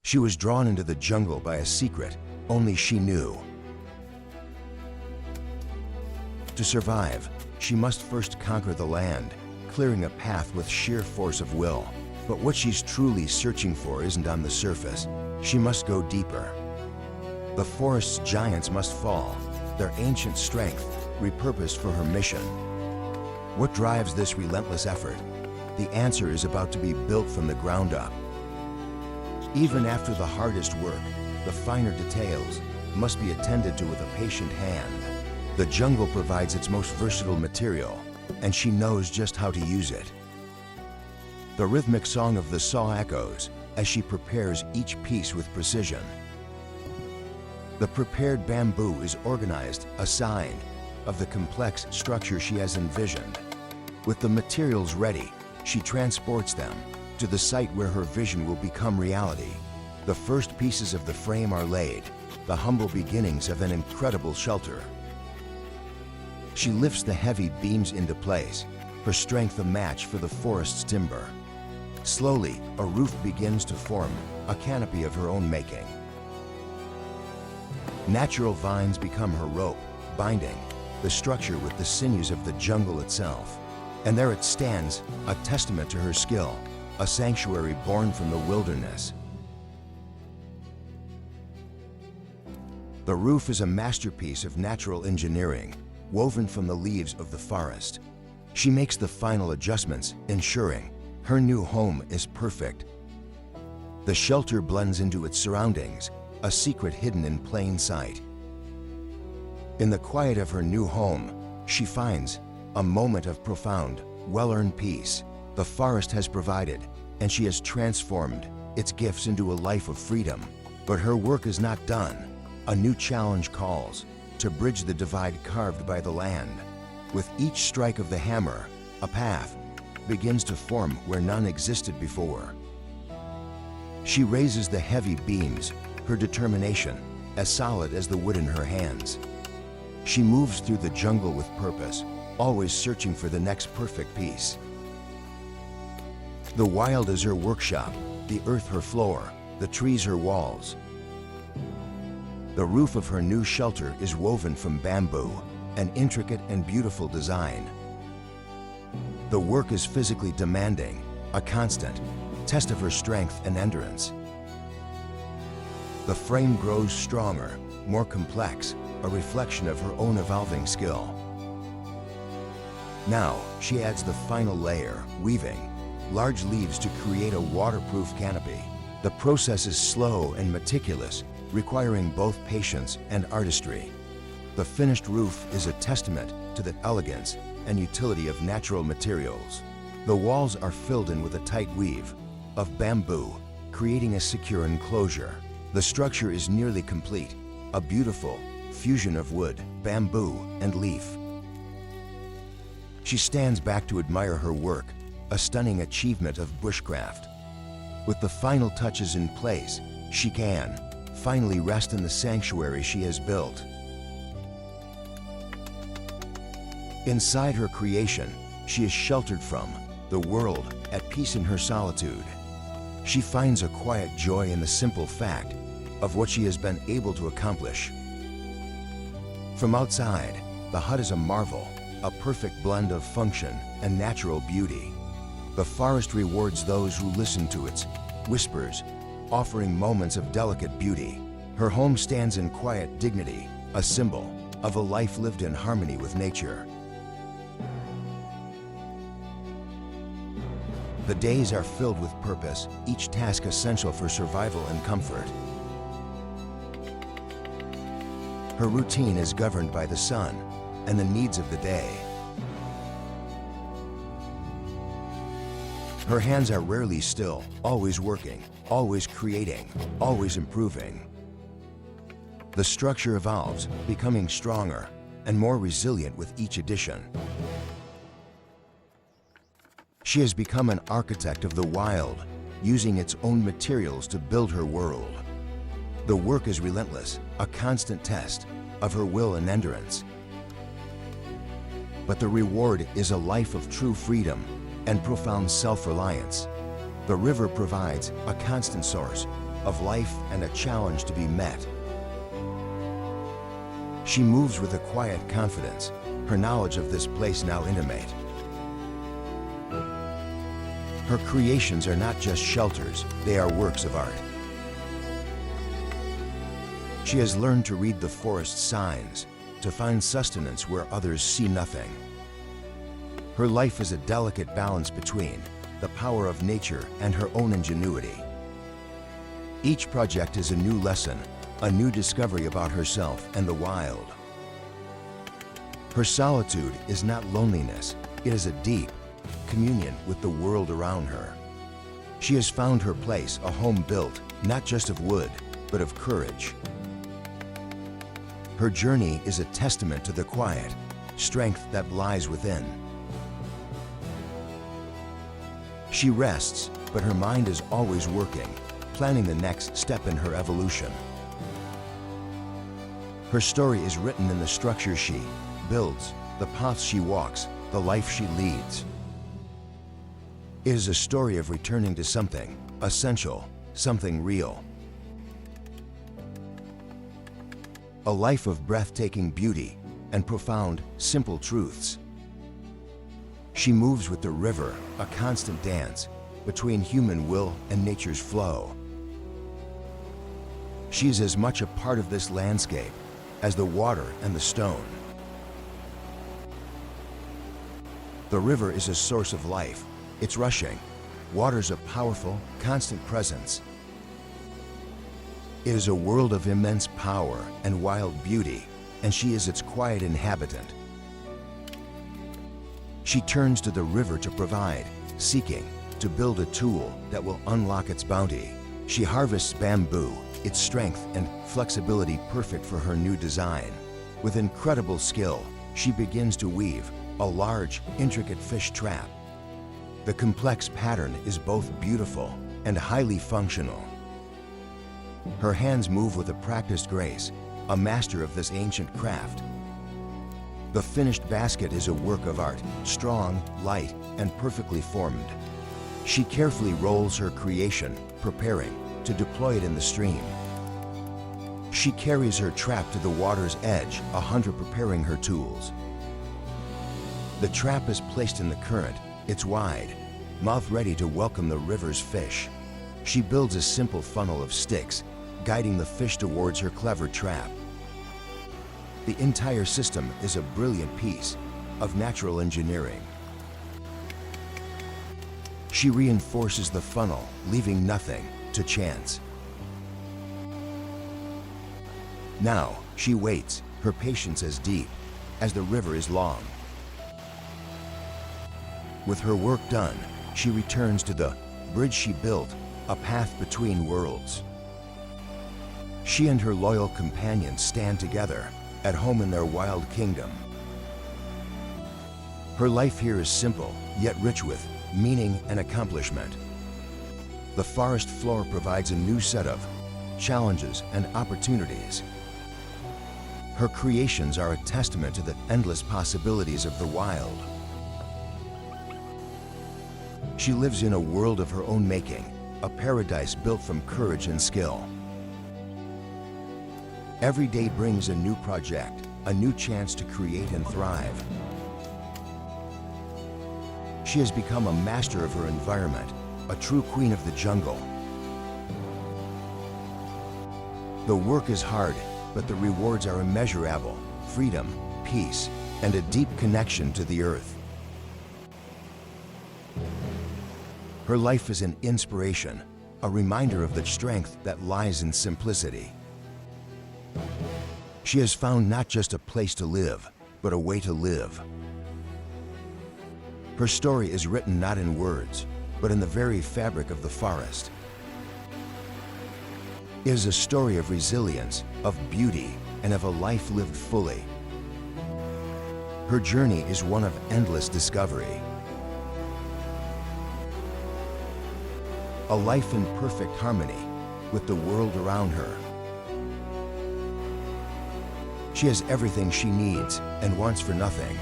She was drawn into the jungle by a secret only she knew. To survive, she must first conquer the land, clearing a path with sheer force of will. But what she's truly searching for isn't on the surface. She must go deeper. The forest's giants must fall, their ancient strength repurposed for her mission. What drives this relentless effort? The answer is about to be built from the ground up. Even after the hardest work, the finer details must be attended to with a patient hand. The jungle provides its most versatile material, and she knows just how to use it. The rhythmic song of the saw echoes as she prepares each piece with precision. The prepared bamboo is organized, a sign of the complex structure she has envisioned. With the materials ready, she transports them to the site where her vision will become reality. The first pieces of the frame are laid, the humble beginnings of an incredible shelter. She lifts the heavy beams into place, her strength a match for the forest's timber. Slowly, a roof begins to form, a canopy of her own making. Natural vines become her rope, binding the structure with the sinews of the jungle itself. And there it stands, a testament to her skill, a sanctuary born from the wilderness. The roof is a masterpiece of natural engineering, woven from the leaves of the forest. She makes the final adjustments, ensuring her new home is perfect. The shelter blends into its surroundings, a secret hidden in plain sight. In the quiet of her new home, she finds a moment of profound, well-earned peace. The forest has provided, and she has transformed its gifts into a life of freedom. But her work is not done. A new challenge calls to bridge the divide carved by the land. With each strike of the hammer, a path begins to form where none existed before. She raises the heavy beams, her determination as solid as the wood in her hands. She moves through the jungle with purpose, always searching for the next perfect piece. The wild is her workshop, the earth her floor, the trees her walls. The roof of her new shelter is woven from bamboo, an intricate and beautiful design. The work is physically demanding, a constant test of her strength and endurance. The frame grows stronger, more complex, a reflection of her own evolving skill. Now, she adds the final layer, weaving large leaves to create a waterproof canopy. The process is slow and meticulous, requiring both patience and artistry. The finished roof is a testament to the elegance and utility of natural materials. The walls are filled in with a tight weave of bamboo, creating a secure enclosure. The structure is nearly complete, a beautiful fusion of wood, bamboo, and leaf. She stands back to admire her work, a stunning achievement of bushcraft. With the final touches in place, she can finally rest in the sanctuary she has built. Inside her creation, she is sheltered from the world, at peace in her solitude. She finds a quiet joy in the simple fact of what she has been able to accomplish. From outside, the hut is a marvel, a perfect blend of function and natural beauty. The forest rewards those who listen to its whispers, offering moments of delicate beauty. Her home stands in quiet dignity, a symbol of a life lived in harmony with nature. The days are filled with purpose, each task essential for survival and comfort. Her routine is governed by the sun and the needs of the day. Her hands are rarely still, always working, always creating, always improving. The structure evolves, becoming stronger and more resilient with each addition. She has become an architect of the wild, using its own materials to build her world. The work is relentless, a constant test of her will and endurance. But the reward is a life of true freedom and profound self-reliance. The river provides a constant source of life and a challenge to be met. She moves with a quiet confidence, her knowledge of this place now intimate. Her creations are not just shelters, they are works of art. She has learned to read the forest's signs, to find sustenance where others see nothing. Her life is a delicate balance between the power of nature and her own ingenuity. Each project is a new lesson, a new discovery about herself and the wild. Her solitude is not loneliness, it is a deep communion with the world around her. She has found her place, a home built not just of wood, but of courage. Her journey is a testament to the quiet strength that lies within. She rests, but her mind is always working, planning the next step in her evolution. Her story is written in the structure she builds, the paths she walks, the life she leads. It is a story of returning to something essential, something real. A life of breathtaking beauty and profound, simple truths. She moves with the river, a constant dance between human will and nature's flow. She is as much a part of this landscape as the water and the stone. The river is a source of life. It's rushing. Water's a powerful, constant presence. It is a world of immense power and wild beauty, and she is its quiet inhabitant. She turns to the river to provide, seeking to build a tool that will unlock its bounty. She harvests bamboo, its strength and flexibility perfect for her new design. With incredible skill, she begins to weave a large, intricate fish trap. The complex pattern is both beautiful and highly functional. Her hands move with a practiced grace, a master of this ancient craft. The finished basket is a work of art, strong, light, and perfectly formed. She carefully rolls her creation, preparing to deploy it in the stream. She carries her trap to the water's edge, a hunter preparing her tools. The trap is placed in the current, it's wide, mouth ready to welcome the river's fish. She builds a simple funnel of sticks, guiding the fish towards her clever trap. The entire system is a brilliant piece of natural engineering. She reinforces the funnel, leaving nothing to chance. Now, she waits, her patience as deep as the river is long. With her work done, she returns to the bridge she built, a path between worlds. She and her loyal companions stand together, at home in their wild kingdom. Her life here is simple, yet rich with meaning and accomplishment. The forest floor provides a new set of challenges and opportunities. Her creations are a testament to the endless possibilities of the wild. She lives in a world of her own making, a paradise built from courage and skill. Every day brings a new project, a new chance to create and thrive. She has become a master of her environment, a true queen of the jungle. The work is hard, but the rewards are immeasurable: freedom, peace, and a deep connection to the earth. Her life is an inspiration, a reminder of the strength that lies in simplicity. She has found not just a place to live, but a way to live. Her story is written not in words, but in the very fabric of the forest. It is a story of resilience, of beauty, and of a life lived fully. Her journey is one of endless discovery. A life in perfect harmony with the world around her. She has everything she needs and wants for nothing.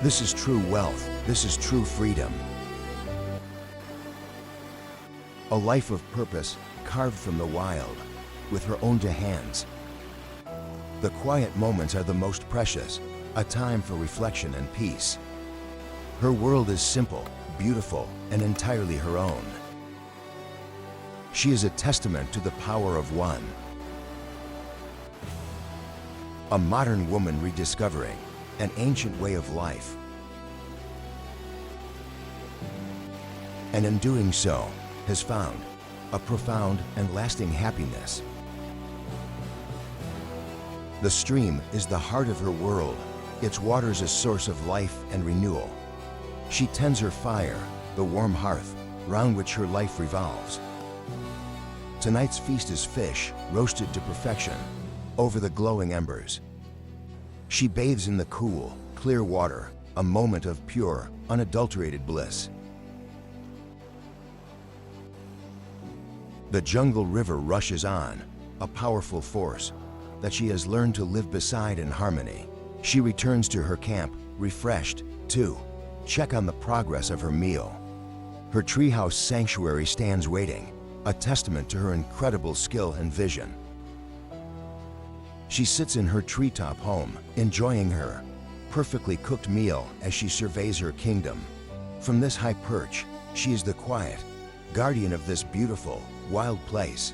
This is true wealth. This is true freedom. a life of purpose carved from the wild, with her own hands. The quiet moments are the most precious, a time for reflection and peace. Her world is simple, beautiful, and entirely her own. She is a testament to the power of one. A modern woman rediscovering an ancient way of life. And in doing so, has found a profound and lasting happiness. The stream is the heart of her world, its waters a source of life and renewal. She tends her fire, the warm hearth, round which her life revolves. Tonight's feast is fish, roasted to perfection, over the glowing embers. She bathes in the cool, clear water, a moment of pure, unadulterated bliss. The jungle river rushes on, a powerful force that she has learned to live beside in harmony. She returns to her camp, refreshed, to check on the progress of her meal. Her treehouse sanctuary stands waiting, a testament to her incredible skill and vision. She sits in her treetop home, enjoying her perfectly cooked meal as she surveys her kingdom. From this high perch, she is the quiet guardian of this beautiful, wild place.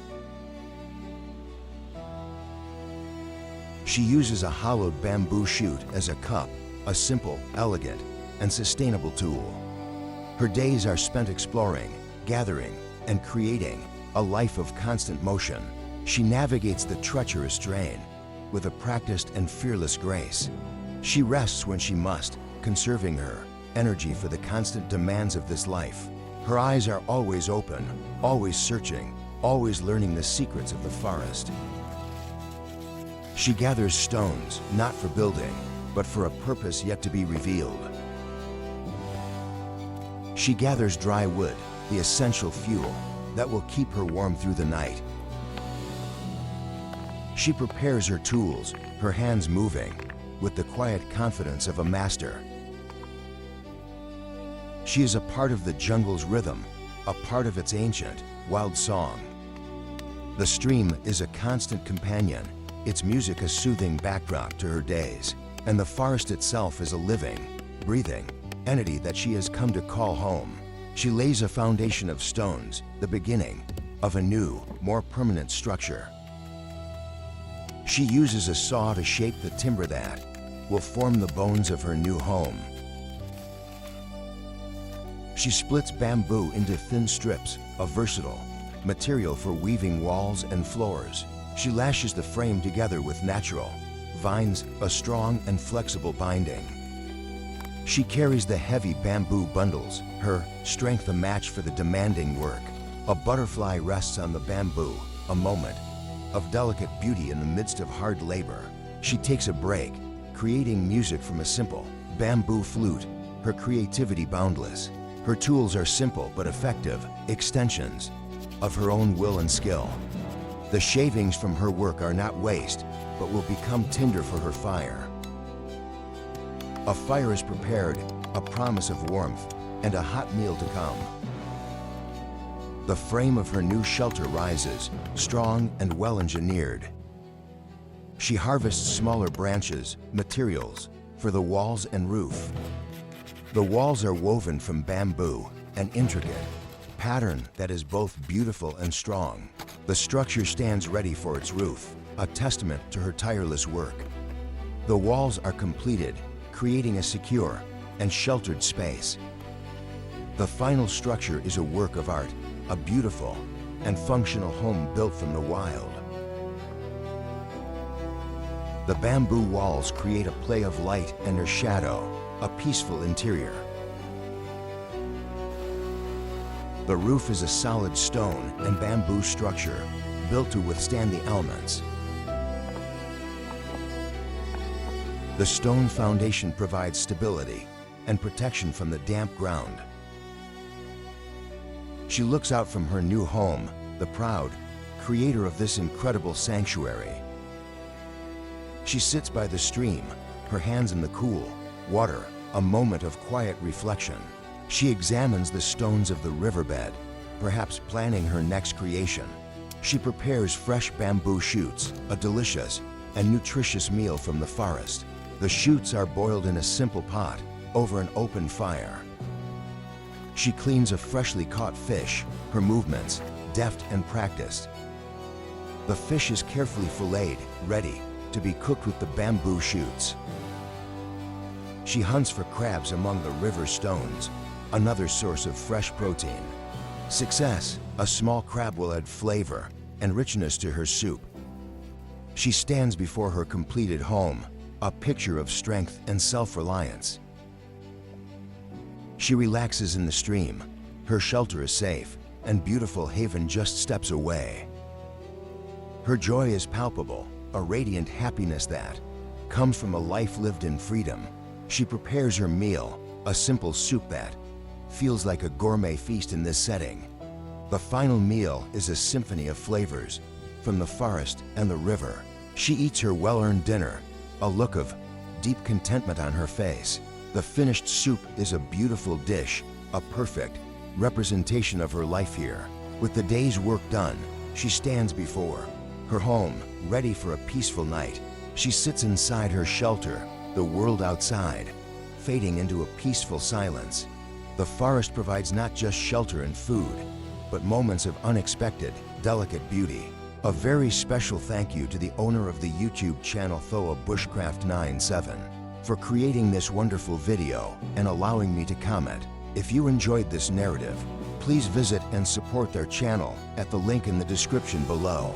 She uses a hollowed bamboo shoot as a cup, a simple, elegant, and sustainable tool. Her days are spent exploring, gathering, and creating a life of constant motion. She navigates the treacherous terrain with a practiced and fearless grace. She rests when she must, conserving her energy for the constant demands of this life. Her eyes are always open, always searching, always learning the secrets of the forest. She gathers stones, not for building, but for a purpose yet to be revealed. She gathers dry wood, the essential fuel that will keep her warm through the night. She prepares her tools, her hands moving, with the quiet confidence of a master. She is a part of the jungle's rhythm, a part of its ancient, wild song. The stream is a constant companion, its music a soothing backdrop to her days, and the forest itself is a living, breathing entity that she has come to call home. She lays a foundation of stones, the beginning of a new, more permanent structure. She uses a saw to shape the timber that will form the bones of her new home. She splits bamboo into thin strips, a versatile material for weaving walls and floors. She lashes the frame together with natural vines, a strong and flexible binding. She carries the heavy bamboo bundles, her strength a match for the demanding work. A butterfly rests on the bamboo, a moment of delicate beauty in the midst of hard labor. She takes a break, creating music from a simple bamboo flute, her creativity boundless. Her tools are simple but effective extensions of her own will and skill. The shavings from her work are not waste, but will become tinder for her fire. A fire is prepared, a promise of warmth, and a hot meal to come. The frame of her new shelter rises, strong and well-engineered. She harvests smaller branches, materials, for the walls and roof. The walls are woven from bamboo, an intricate pattern that is both beautiful and strong. The structure stands ready for its roof, a testament to her tireless work. The walls are completed, creating a secure and sheltered space. The final structure is a work of art, a beautiful and functional home built from the wild. The bamboo walls create a play of light and her shadow, a peaceful interior. The roof is a solid stone and bamboo structure built to withstand the elements. The stone foundation provides stability and protection from the damp ground. She looks out from her new home, the proud creator of this incredible sanctuary. She sits by the stream, her hands in the cool water, a moment of quiet reflection. She examines the stones of the riverbed, perhaps planning her next creation. She prepares fresh bamboo shoots, a delicious and nutritious meal from the forest. The shoots are boiled in a simple pot over an open fire. She cleans a freshly caught fish, her movements deft and practiced. The fish is carefully filleted, ready to be cooked with the bamboo shoots. She hunts for crabs among the river stones, another source of fresh protein. Success, a small crab will add flavor and richness to her soup. She stands before her completed home, a picture of strength and self-reliance. She relaxes in the stream. Her shelter is safe, and beautiful haven just steps away. Her joy is palpable, a radiant happiness that comes from a life lived in freedom. She prepares her meal, a simple soup that feels like a gourmet feast in this setting. The final meal is a symphony of flavors from the forest and the river. She eats her well-earned dinner, a look of deep contentment on her face. The finished soup is a beautiful dish, a perfect representation of her life here. With the day's work done, she stands before her home, ready for a peaceful night. She sits inside her shelter, the world outside fading into a peaceful silence. The forest provides not just shelter and food, but moments of unexpected, delicate beauty. A very special thank you to the owner of the YouTube channel Thoa Bushcraft 97 for creating this wonderful video and allowing me to comment. If you enjoyed this narrative, please visit and support their channel at the link in the description below.